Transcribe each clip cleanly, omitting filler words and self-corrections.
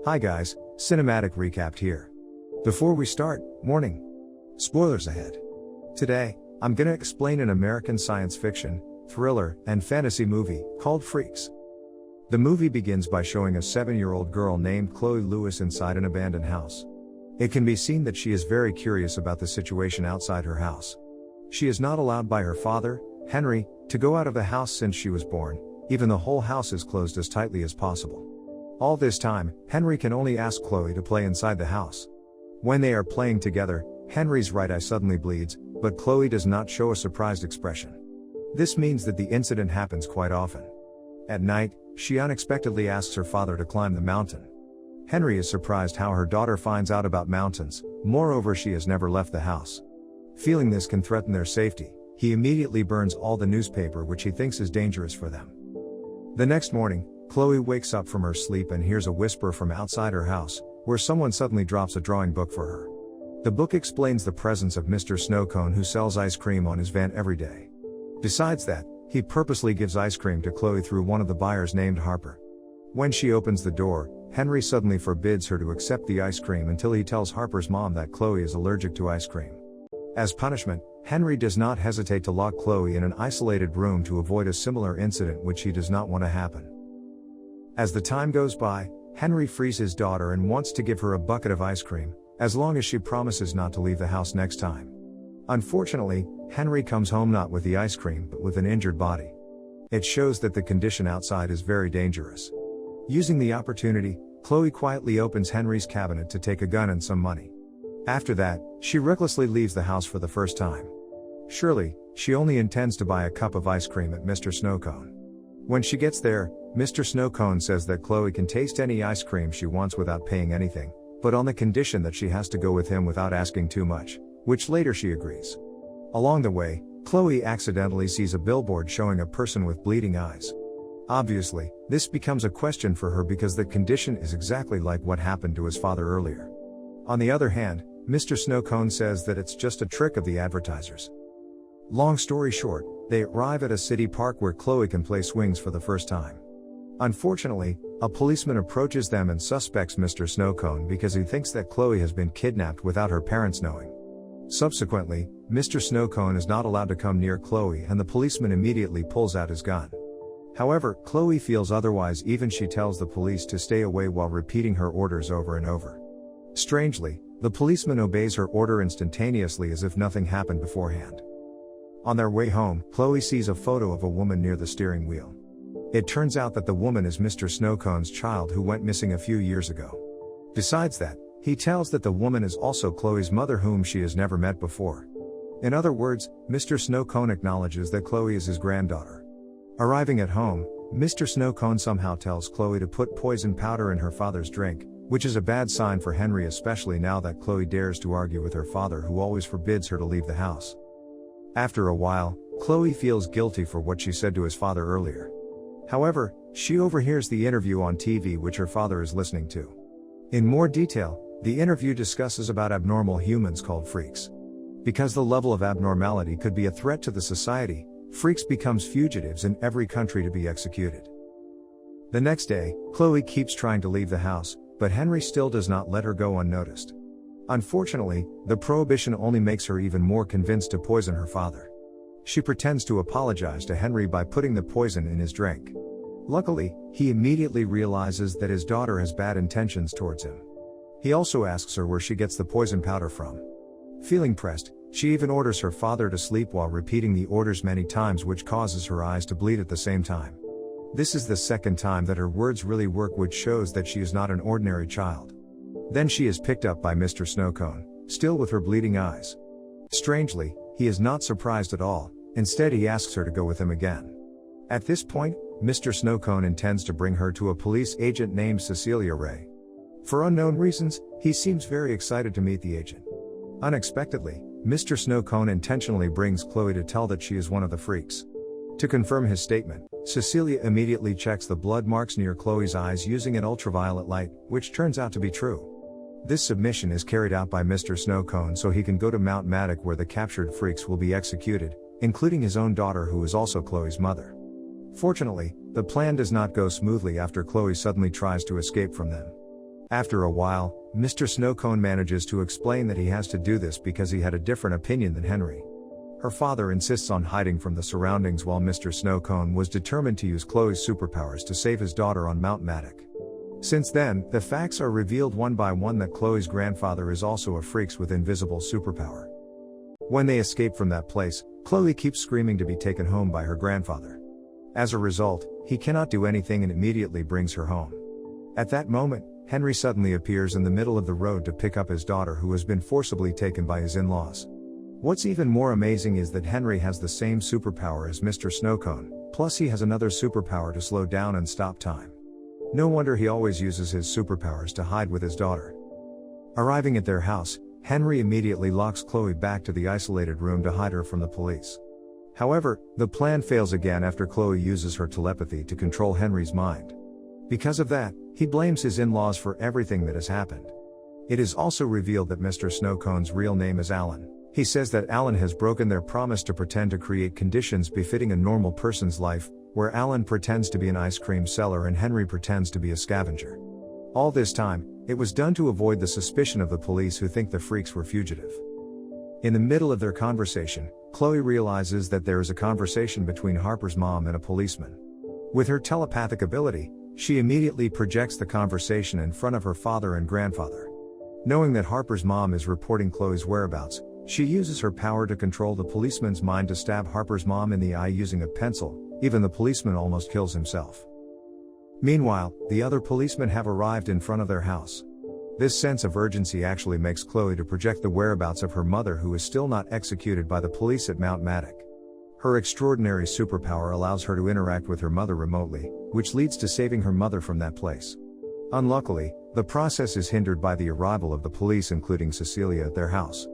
Hi guys, cinematic recap here. Before we start, warning. Spoilers ahead. Today, I'm gonna explain an American science fiction, thriller, and fantasy movie called Freaks. The movie begins by showing a 7-year-old girl named Chloe Lewis inside an abandoned house. It can be seen that she is very curious about the situation outside her house. She is not allowed by her father, Henry, to go out of the house since she was born, even the whole house is closed as tightly as possible. All this time, Henry can only ask Chloe to play inside the house. When they are playing together, Henry's right eye suddenly bleeds, but Chloe does not show a surprised expression. This means that the incident happens quite often. At night, she unexpectedly asks her father to climb the mountain. Henry is surprised how her daughter finds out about mountains, moreover she has never left the house. Feeling this can threaten their safety, he immediately burns all the newspaper which he thinks is dangerous for them. The next morning, Chloe wakes up from her sleep and hears a whisper from outside her house, where someone suddenly drops a drawing book for her. The book explains the presence of Mr. Snowcone, who sells ice cream on his van every day. Besides that, he purposely gives ice cream to Chloe through one of the buyers named Harper. When she opens the door, Henry suddenly forbids her to accept the ice cream until he tells Harper's mom that Chloe is allergic to ice cream. As punishment, Henry does not hesitate to lock Chloe in an isolated room to avoid a similar incident which he does not want to happen. As the time goes by, Henry frees his daughter and wants to give her a bucket of ice cream, as long as she promises not to leave the house next time. Unfortunately, Henry comes home not with the ice cream but with an injured body. It shows that the condition outside is very dangerous. Using the opportunity, Chloe quietly opens Henry's cabinet to take a gun and some money. After that, she recklessly leaves the house for the first time. Surely, she only intends to buy a cup of ice cream at Mr. Snowcone. When she gets there, Mr. Snowcone says that Chloe can taste any ice cream she wants without paying anything, but on the condition that she has to go with him without asking too much, which later she agrees. Along the way, Chloe accidentally sees a billboard showing a person with bleeding eyes. Obviously, this becomes a question for her because the condition is exactly like what happened to his father earlier. On the other hand, Mr. Snowcone says that it's just a trick of the advertisers. Long story short, they arrive at a city park where Chloe can play swings for the first time. Unfortunately, a policeman approaches them and suspects Mr. Snowcone because he thinks that Chloe has been kidnapped without her parents knowing. Subsequently, Mr. Snowcone is not allowed to come near Chloe and the policeman immediately pulls out his gun. However, Chloe feels otherwise, even she tells the police to stay away while repeating her orders over and over. Strangely, the policeman obeys her order instantaneously as if nothing happened beforehand. On their way home, Chloe sees a photo of a woman near the steering wheel. It turns out that the woman is Mr. Snowcone's child who went missing a few years ago. Besides that, he tells that the woman is also Chloe's mother whom she has never met before. In other words, Mr. Snowcone acknowledges that Chloe is his granddaughter. Arriving at home, Mr. Snowcone somehow tells Chloe to put poison powder in her father's drink, which is a bad sign for Henry, especially now that Chloe dares to argue with her father, who always forbids her to leave the house. After a while, Chloe feels guilty for what she said to his father earlier. However, she overhears the interview on TV which her father is listening to. In more detail, the interview discusses about abnormal humans called freaks. Because the level of abnormality could be a threat to the society, freaks becomes fugitives in every country to be executed. The next day, Chloe keeps trying to leave the house, but Henry still does not let her go unnoticed. Unfortunately, the prohibition only makes her even more convinced to poison her father. She pretends to apologize to Henry by putting the poison in his drink. Luckily, he immediately realizes that his daughter has bad intentions towards him. He also asks her where she gets the poison powder from. Feeling pressed, she even orders her father to sleep while repeating the orders many times, which causes her eyes to bleed at the same time. This is the second time that her words really work, which shows that she is not an ordinary child. Then she is picked up by Mr. Snowcone, still with her bleeding eyes. Strangely, he is not surprised at all, instead he asks her to go with him again. At this point, Mr. Snowcone intends to bring her to a police agent named Cecilia Ray. For unknown reasons, he seems very excited to meet the agent. Unexpectedly, Mr. Snowcone intentionally brings Chloe to tell that she is one of the freaks. To confirm his statement, Cecilia immediately checks the blood marks near Chloe's eyes using an ultraviolet light, which turns out to be true. This submission is carried out by Mr. Snowcone so he can go to Mount Maddock where the captured freaks will be executed, including his own daughter who is also Chloe's mother. Fortunately, the plan does not go smoothly after Chloe suddenly tries to escape from them. After a while, Mr. Snowcone manages to explain that he has to do this because he had a different opinion than Henry. Her father insists on hiding from the surroundings while Mr. Snowcone was determined to use Chloe's superpowers to save his daughter on Mount Madoc. Since then, the facts are revealed one by one that Chloe's grandfather is also a freak with invisible superpower. When they escape from that place, Chloe keeps screaming to be taken home by her grandfather. As a result, he cannot do anything and immediately brings her home. At that moment, Henry suddenly appears in the middle of the road to pick up his daughter who has been forcibly taken by his in-laws. What's even more amazing is that Henry has the same superpower as Mr. Snowcone, plus he has another superpower to slow down and stop time. No wonder he always uses his superpowers to hide with his daughter. Arriving at their house, Henry immediately locks Chloe back to the isolated room to hide her from the police. However, the plan fails again after Chloe uses her telepathy to control Henry's mind. Because of that, he blames his in-laws for everything that has happened. It is also revealed that Mr. Snowcone's real name is Alan. He says that Alan has broken their promise to pretend to create conditions befitting a normal person's life, where Alan pretends to be an ice cream seller and Henry pretends to be a scavenger. All this time, it was done to avoid the suspicion of the police who think the freaks were fugitive. In the middle of their conversation, Chloe realizes that there is a conversation between Harper's mom and a policeman. With her telepathic ability, she immediately projects the conversation in front of her father and grandfather. Knowing that Harper's mom is reporting Chloe's whereabouts, she uses her power to control the policeman's mind to stab Harper's mom in the eye using a pencil. Even the policeman almost kills himself. Meanwhile, the other policemen have arrived in front of their house. This sense of urgency actually makes Chloe to project the whereabouts of her mother who is still not executed by the police at Mount Madoc. Her extraordinary superpower allows her to interact with her mother remotely, which leads to saving her mother from that place. Unluckily, the process is hindered by the arrival of the police including Cecilia at their house.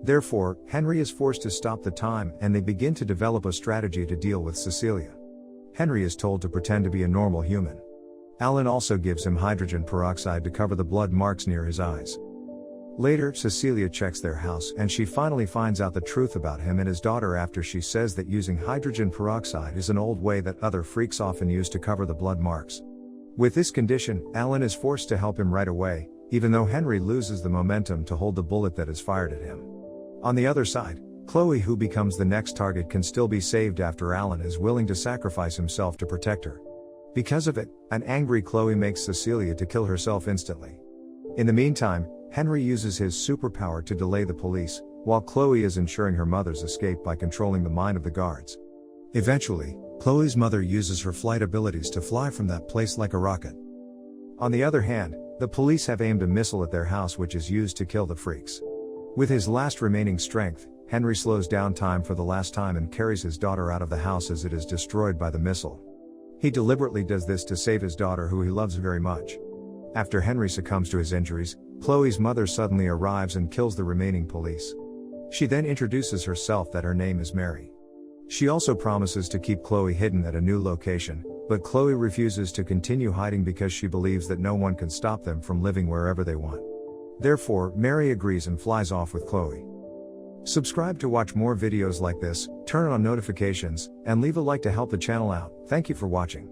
Therefore, Henry is forced to stop the time and they begin to develop a strategy to deal with Cecilia. Henry is told to pretend to be a normal human. Alan also gives him hydrogen peroxide to cover the blood marks near his eyes. Later, Cecilia checks their house and she finally finds out the truth about him and his daughter after she says that using hydrogen peroxide is an old way that other freaks often use to cover the blood marks. With this condition, Alan is forced to help him right away, even though Henry loses the momentum to hold the bullet that is fired at him. On the other side, Chloe, who becomes the next target, can still be saved after Alan is willing to sacrifice himself to protect her. Because of it, an angry Chloe makes Cecilia to kill herself instantly. In the meantime, Henry uses his superpower to delay the police, while Chloe is ensuring her mother's escape by controlling the mind of the guards. Eventually, Chloe's mother uses her flight abilities to fly from that place like a rocket. On the other hand, the police have aimed a missile at their house which is used to kill the freaks. With his last remaining strength, Henry slows down time for the last time and carries his daughter out of the house as it is destroyed by the missile. He deliberately does this to save his daughter who he loves very much. After Henry succumbs to his injuries, Chloe's mother suddenly arrives and kills the remaining police. She then introduces herself that her name is Mary. She also promises to keep Chloe hidden at a new location, but Chloe refuses to continue hiding because she believes that no one can stop them from living wherever they want. Therefore, Mary agrees and flies off with Chloe. Subscribe to watch more videos like this, turn on notifications, and leave a like to help the channel out. Thank you for watching.